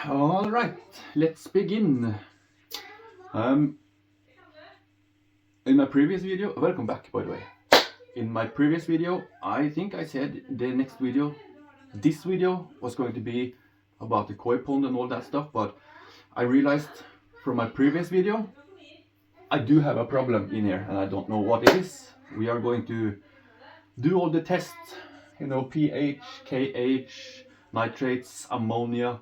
All right, let's begin. In my previous video, welcome back by the way. In my previous video, I think I said this video was going to be about the koi pond and all that stuff, but I realized from my previous video, I do have a problem in here and I don't know what it is. We are going to do all the tests, you know, pH, KH, nitrates, ammonia,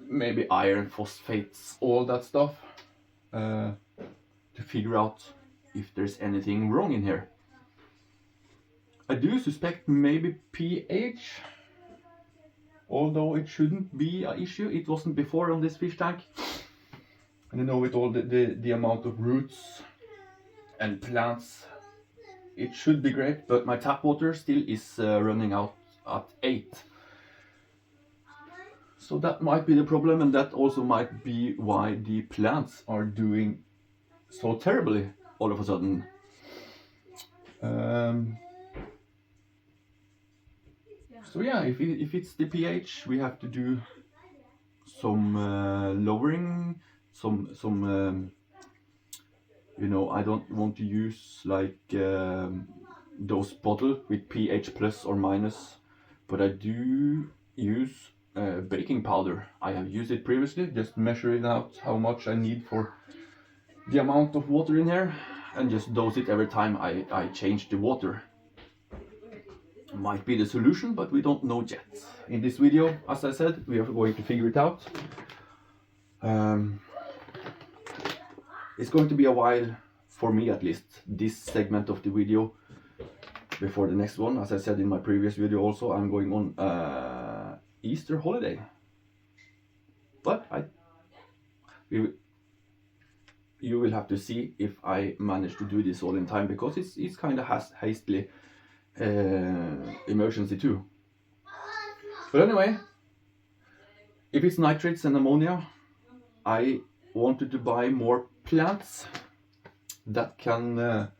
maybe iron, phosphates, all that stuff, to figure out if there's anything wrong in here. I do suspect maybe pH, although it shouldn't be an issue. It wasn't before on this fish tank. And you know, with all the amount of roots and plants, it should be great, but my tap water still is running out at 8. So that might be the problem, and that also might be why the plants are doing so terribly all of a sudden. So yeah, if it's the pH, we have to do some lowering, some you know, I don't want to use like those bottles with pH plus or minus, but I do use baking powder. I have used it previously, just measuring out how much I need for the amount of water in here, and just dose it every time I change the water. Might be the solution, but we don't know yet. In this video, as I said, we are going to figure it out. It's going to be a while, for me at least, this segment of the video before the next one. As I said in my previous video also, I'm going on Easter holiday. But you will have to see if I manage to do this all in time, because it's kind of hastily emergency too. But anyway, if it's nitrates and ammonia, I wanted to buy more plants that can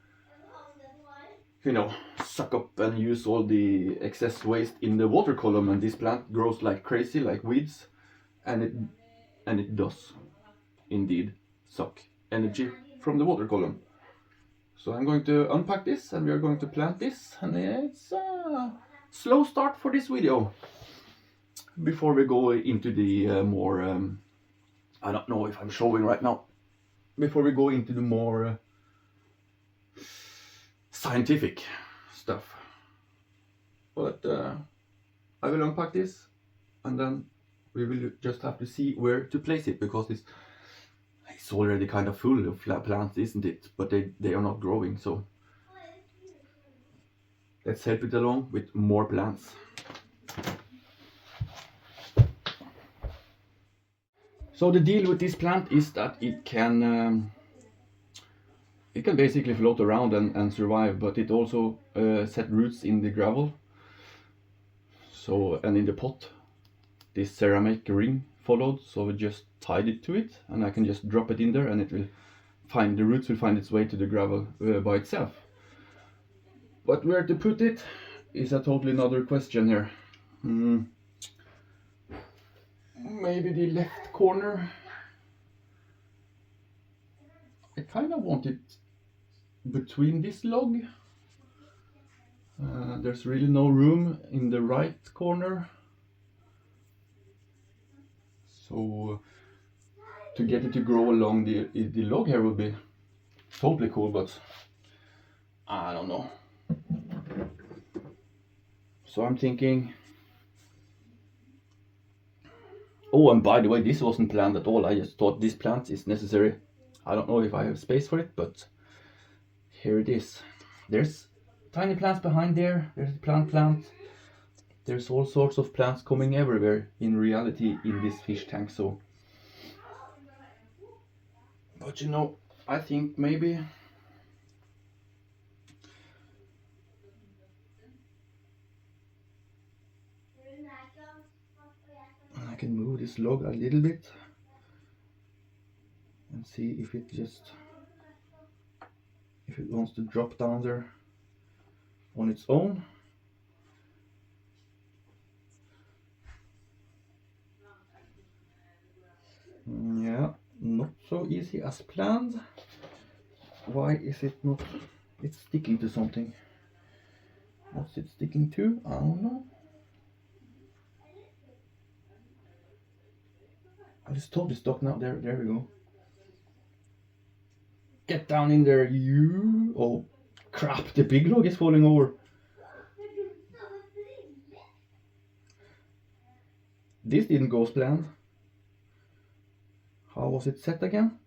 you know, suck up and use all the excess waste in the water column, and this plant grows like crazy, like weeds, and it does indeed suck energy from the water column. So I'm going to unpack this and we are going to plant this, and it's a slow start for this video before we go into the more I don't know if I'm showing right now, before we go into the more scientific stuff. But I will unpack this and then we will just have to see where to place it, because it's already kind of full of plants, isn't it? But they are not growing, so let's help it along with more plants. So the deal with this plant is that it can basically float around and survive, but it also set roots in the gravel. So, and in the pot, this ceramic ring followed, so we just tied it to it, and I can just drop it in there, and it will find, the roots will find its way to the gravel by itself. But where to put it is a totally another question here. Maybe the left corner. I kind of want it between this log. There's really no room in the right corner. So to get it to grow along the log here would be totally cool, but I don't know. So I'm thinking, oh, and by the way, this wasn't planned at all. I just thought this plant is necessary. I don't know if I have space for it, but here it is. There's tiny plants behind there. There's a plant. There's all sorts of plants coming everywhere in reality in this fish tank. So, but you know, I think maybe I can move this log a little bit and see if it wants to drop down there on its own. not so easy as planned. Why is it not? It's sticking to something. What's it sticking to? I don't know. I just totally stuck now. There we go. Get down in there, you! Oh, crap! The big log is falling over. This didn't go as planned. How was it set again?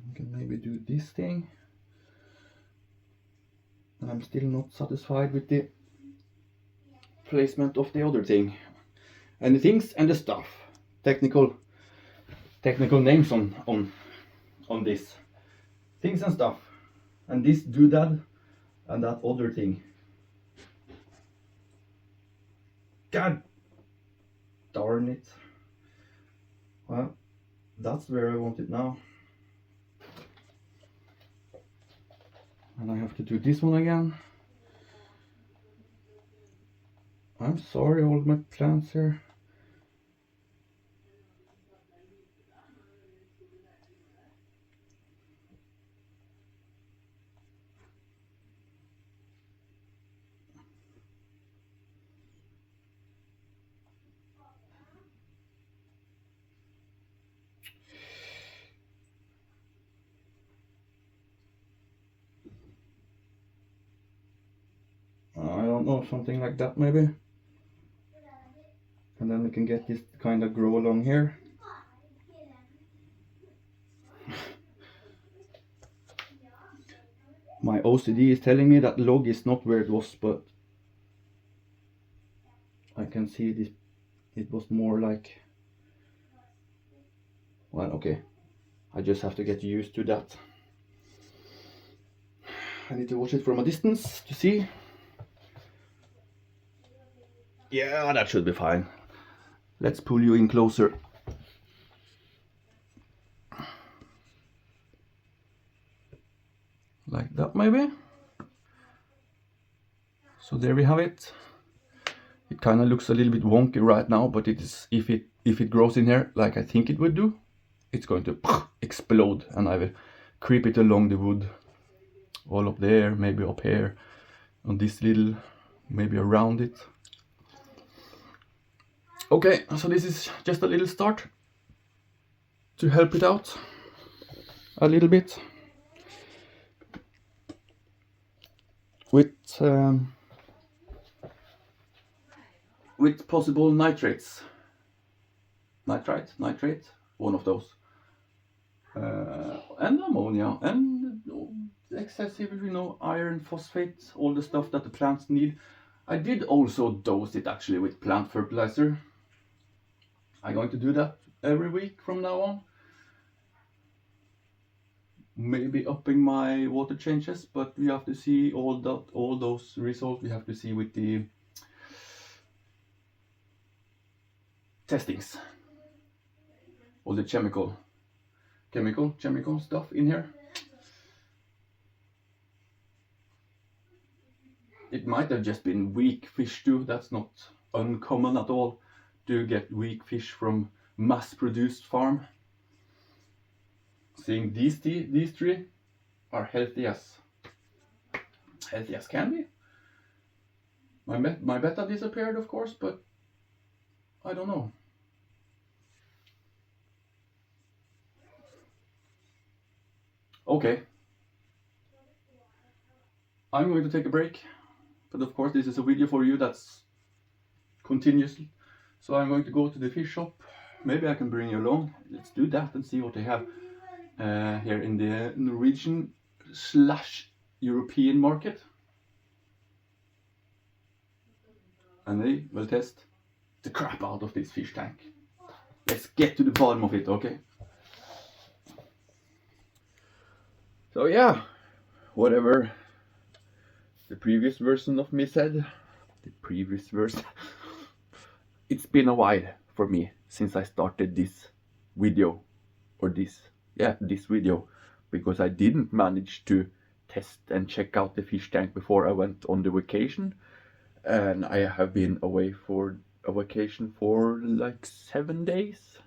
I can maybe do this thing. And I'm still not satisfied with the placement of the other thing. And the things and the stuff. Technical names on this. Things and stuff. And this doodad and that other thing. God darn it. Well, that's where I want it now. And I have to do this one again. I'm sorry, all my plants here. I don't know, something like that maybe. And then we can get this kind of grow along here. My OCD is telling me that log is not where it was, but I can see this. It was more like, well, okay. I just have to get used to that. I need to watch it from a distance to see. Yeah, that should be fine. Let's pull you in closer. Like that maybe. So there we have it. It kind of looks a little bit wonky right now, but it is, if it grows in here like I think it would do, it's going to explode, and I will creep it along the wood, all up there, maybe up here, on this little, maybe around it. Okay, so this is just a little start to help it out a little bit with possible nitrate, one of those, and ammonia, and excessive, iron, phosphate, all the stuff that the plants need. I did also dose it actually with plant fertilizer. I'm going to do that every week from now on. Maybe upping my water changes, but we have to see all those results. We have to see with the testings, all the chemical stuff in here. It might have just been weak fish too. That's not uncommon at all to get weak fish from mass-produced farm. Seeing these three are healthy as can be. My betta disappeared, of course, but I don't know. Okay, I'm going to take a break, but of course this is a video for you that's continuously. So I'm going to go to the fish shop. Maybe I can bring you along. Let's do that and see what they have here in the Norwegian/European market. And they will test the crap out of this fish tank. Let's get to the bottom of it, okay? So yeah, whatever the previous version of me said, it's been a while for me since I started this video, this video, because I didn't manage to test and check out the fish tank before I went on the vacation. And I have been away for a vacation for like 7 days.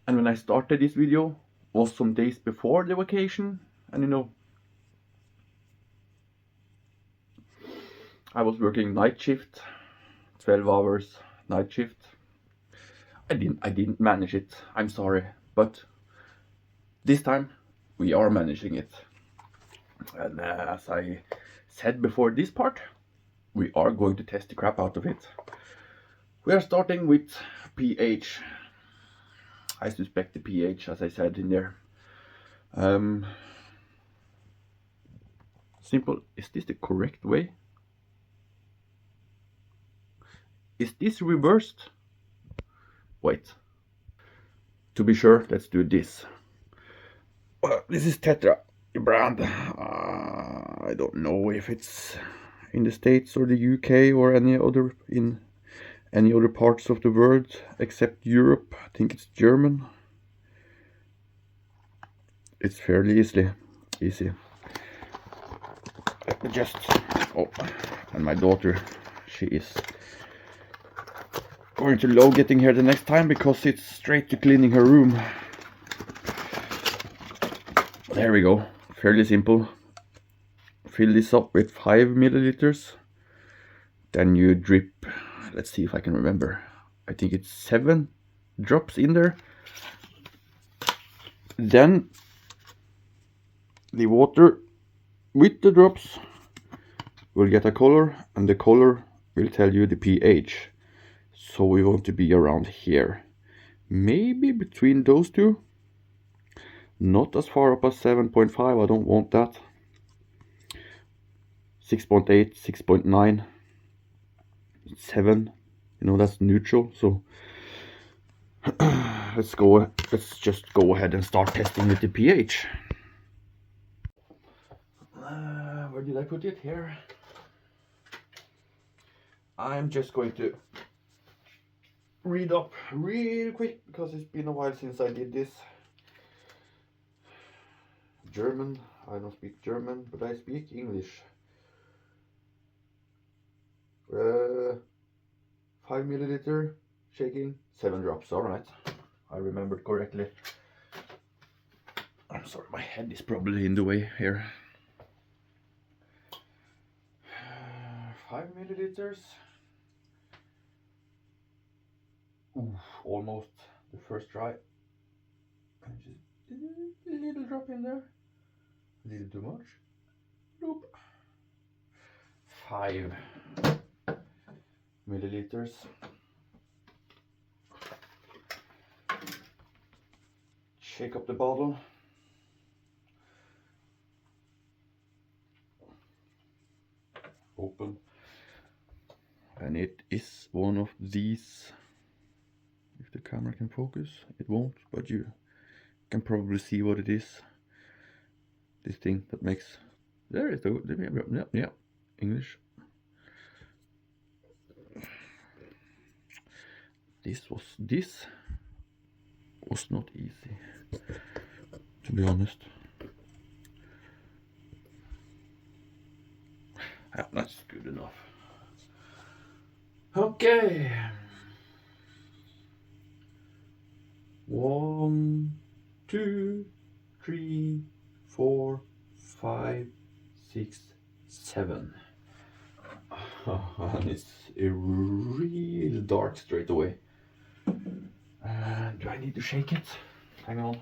And when I started this video was some days before the vacation, and you know, I was working night shift, 12 hours night shift. I didn't manage it. I'm sorry, but this time we are managing it. And as I said before this part, we are going to test the crap out of it. We are starting with pH. I suspect the pH, as I said in there. Simple. Is this the correct way? Is this reversed? Wait. To be sure, let's do this. This is Tetra brand. I don't know if it's in the States or the UK or any other in any other parts of the world except Europe. I think it's German. It's fairly easy. Let me just, oh, and my daughter, she is going to love getting here the next time because it's straight to cleaning her room. There we go, fairly simple. Fill this up with 5 milliliters. Then you drip, let's see if I can remember. I think it's 7 drops in there. Then the water with the drops will get a color, and the color will tell you the pH. So we want to be around here. Maybe between those two. Not as far up as 7.5, I don't want that. 6.8, 6.9, 7, you know, that's neutral. So let's just go ahead and start testing with the pH. Where did I put it? Here. I'm just going to read up real quick because it's been a while since I did this. German, I don't speak German, but I speak English. 5 milliliter, shaking, 7 drops, alright. I remembered correctly. I'm sorry, my head is probably in the way here. 5 milliliters. Ooh, almost the first try. Just a little drop in there. A little too much. Nope. 5 milliliters. Shake up the bottle. Open. And it is one of these. If the camera can focus, it won't, but you can probably see what it is. This thing that makes, there it is. Yeah, English. This was not easy, to be honest. Yeah, that's good enough. Okay. 1, 2, 3, 4, 5, 6, 7. And it's real dark straight away. Do I need to shake it? Hang on.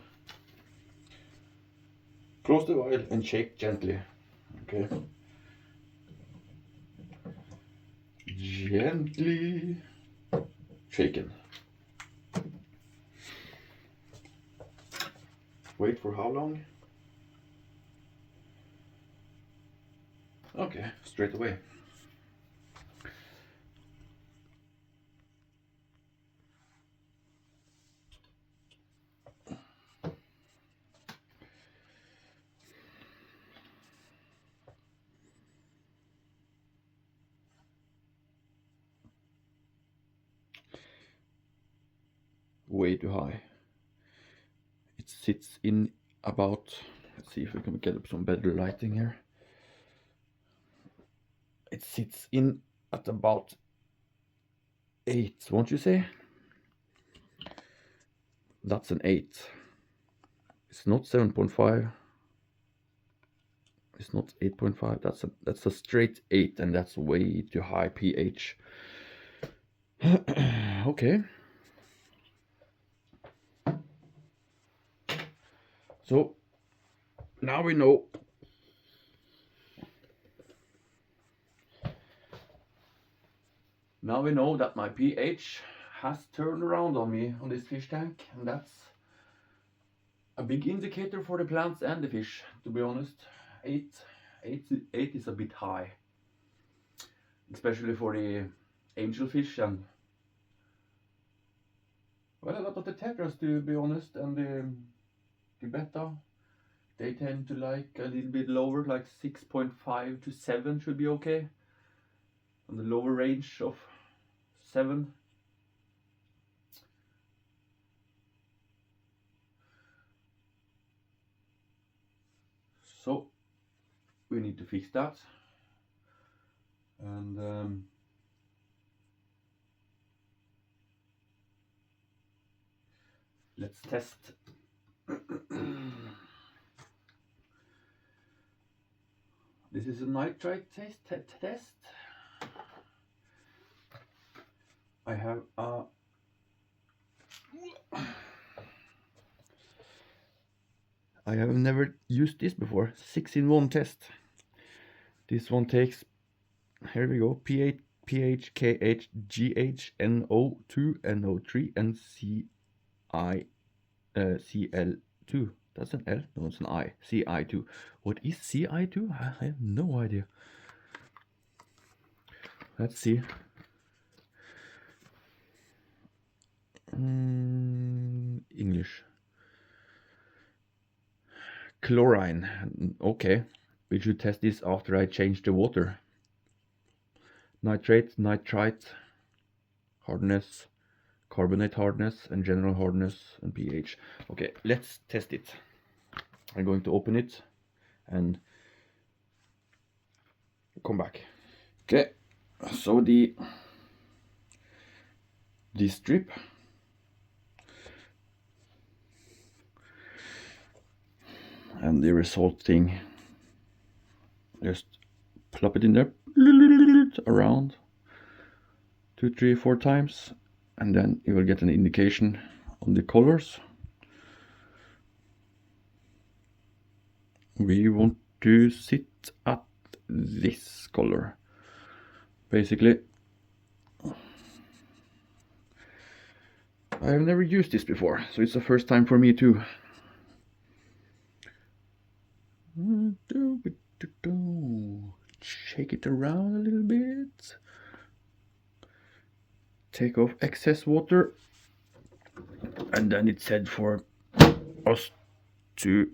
Close the vial and shake gently. Okay. Gently shaken. Wait for how long? Okay, straight away. Way too high. It sits in about, let's see if we can get up some better lighting here. It sits in at about 8, won't you say? That's an 8. It's not 7.5. It's not 8.5. That's a straight 8, and that's way too high pH. Okay. So now we know. Now we know that my pH has turned around on me on this fish tank, and that's a big indicator for the plants and the fish, to be honest. 8 is a bit high, especially for the angelfish and, well, a lot of the tetras, to be honest, and the betta. They tend to like a little bit lower, like 6.5 to 7 should be okay. On the lower range of 7. So we need to fix that. And let's test. This is a nitrite test. I have a I have never used this before. 6-in-1 test. This one takes, here we go, pH, KH, GH, NO2, NO3, and Cl2. That's an L? No, it's an I. Ci2. What is Ci2? I have no idea. Let's see. English. Chlorine. Okay. We should test this after I change the water. Nitrate, nitrite, hardness, carbonate hardness, and general hardness, and pH. Okay, let's test it. I'm going to open it and come back. Okay, so the strip and the result thing, just plop it in there around 2, 3, 4 times, and then you will get an indication on the colors. We want to sit at this color, basically. I have never used this before, so it's the first time for me too. Shake it around a little bit. Take off excess water, and then it's said for us to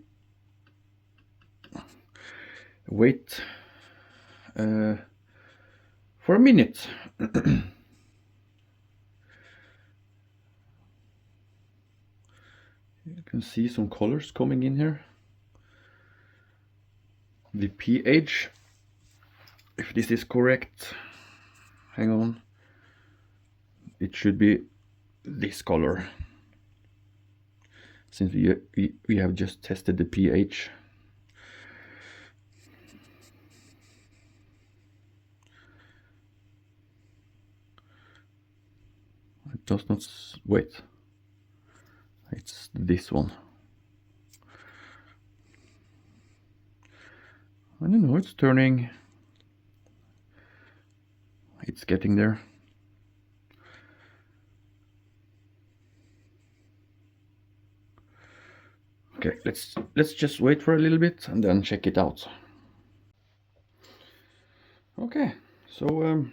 wait for a minute. You can see some colors coming in here. The pH, if this is correct, hang on, it should be this color, since we have just tested the pH. It does not wait. It's this one. I don't know, it's turning. It's getting there. Okay, let's just wait for a little bit and then check it out. Okay, so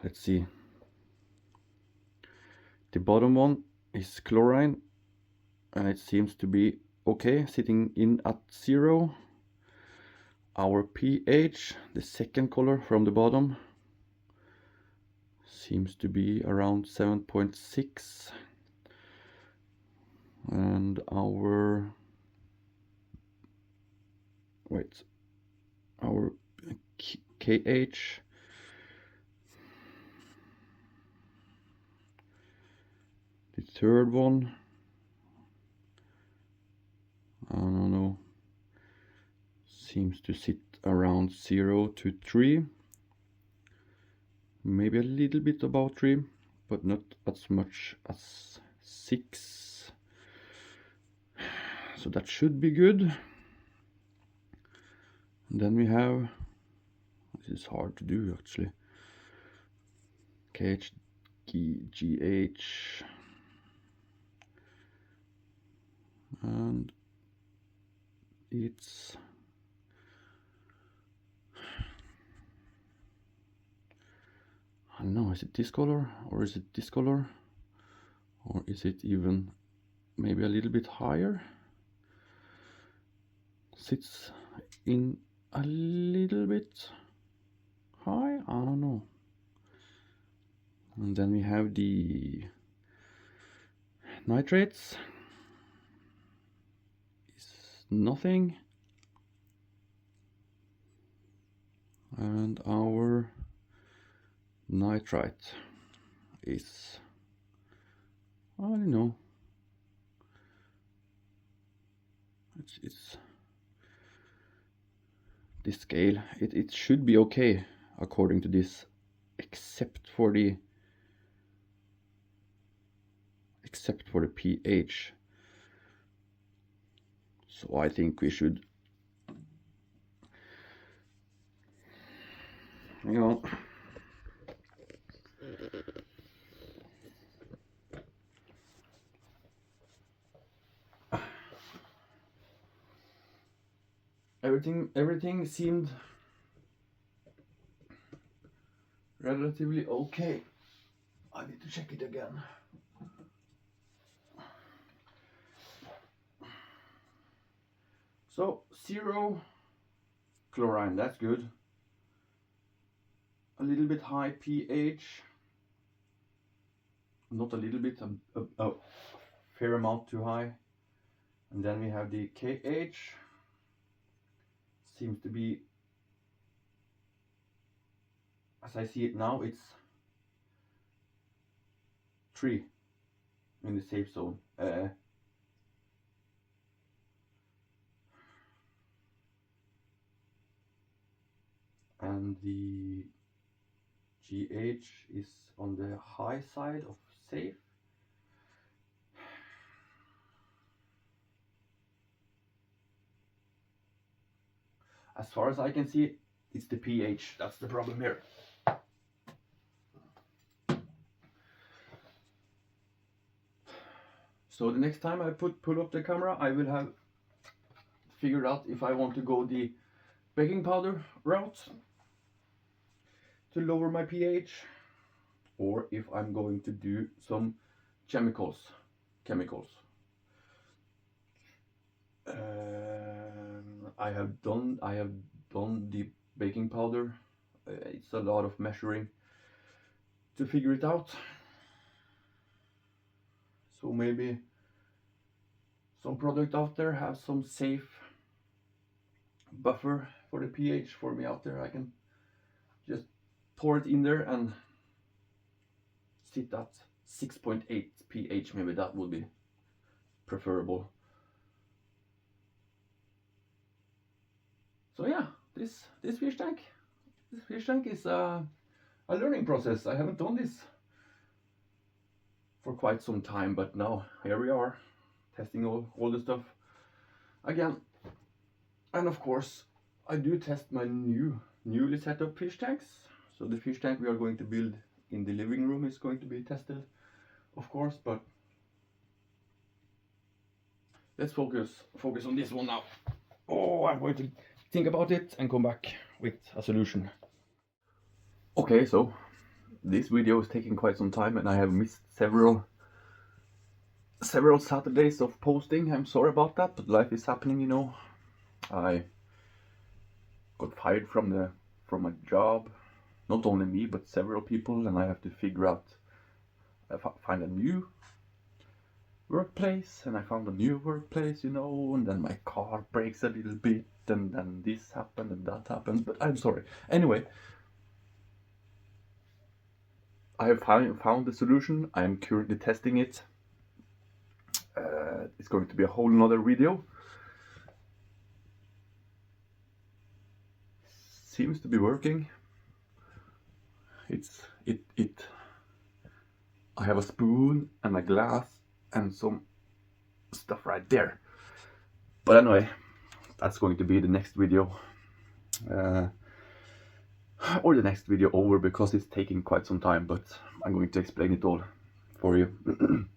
let's see. The bottom one is chlorine, and it seems to be okay, sitting in at 0. Our pH, the second color from the bottom, seems to be around 7.6, and our KH. The third one, I don't know, seems to sit around 0 to 3, maybe a little bit above 3, but not as much as 6, so that should be good. And then we have, this is hard to do actually, KH, GH, and it's I don't know, is it this color or is it this color, or is it even maybe a little bit higher? Sits in a little bit high, I don't know. And then we have the nitrates, is nothing, and our nitrite is, I don't know, it's this scale, it should be okay according to this, except for the pH. So I think we should, hang on, everything seemed relatively okay. I need to check it again. So 0 chlorine, that's good. A little bit high pH, not a little bit, a fair amount too high. And then we have the KH, seems to be, as I see it now, it's 3 in the safe zone. And the GH is on the high side of safe. As far as I can see, it's the pH that's the problem here. So the next time I pull up the camera, I will have figured out if I want to go the baking powder route to lower my pH, or if I'm going to do some chemicals. I have done the baking powder. It's a lot of measuring to figure it out. So maybe some product out there have some safe buffer for the pH for me out there. I can just pour it in there and sit at 6.8 pH. Maybe that would be preferable. So yeah, this fish tank is a learning process. I haven't done this for quite some time, but now here we are, testing all the stuff again. And of course, I do test my newly set up fish tanks. So the fish tank we are going to build in the living room is going to be tested, of course, but let's focus on this one now. Oh, I'm going to think about it and come back with a solution. Okay, so this video is taking quite some time and I have missed several Saturdays of posting. I'm sorry about that, but life is happening, you know. I got fired from my job, not only me but several people, and I have to figure out, find a new workplace, and I found a new workplace, you know, and then my car breaks a little bit, and then this happened and that happened, but I'm sorry. Anyway, I have found the solution. I am currently testing it. It's going to be a whole nother video. Seems to be working. I have a spoon and a glass and some stuff right there. But anyway, that's going to be the next video. Or the next video over, because it's taking quite some time, but I'm going to explain it all for you.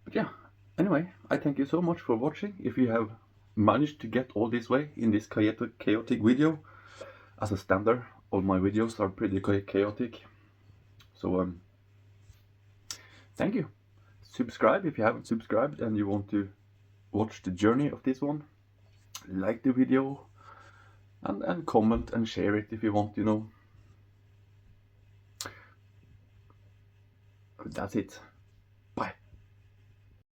But yeah, anyway, I thank you so much for watching. If you have managed to get all this way in this chaotic video, as a standard, all my videos are pretty chaotic. So thank you. Subscribe if you haven't subscribed and you want to watch the journey of this one. Like the video and comment and share it if you want, you know. That's it.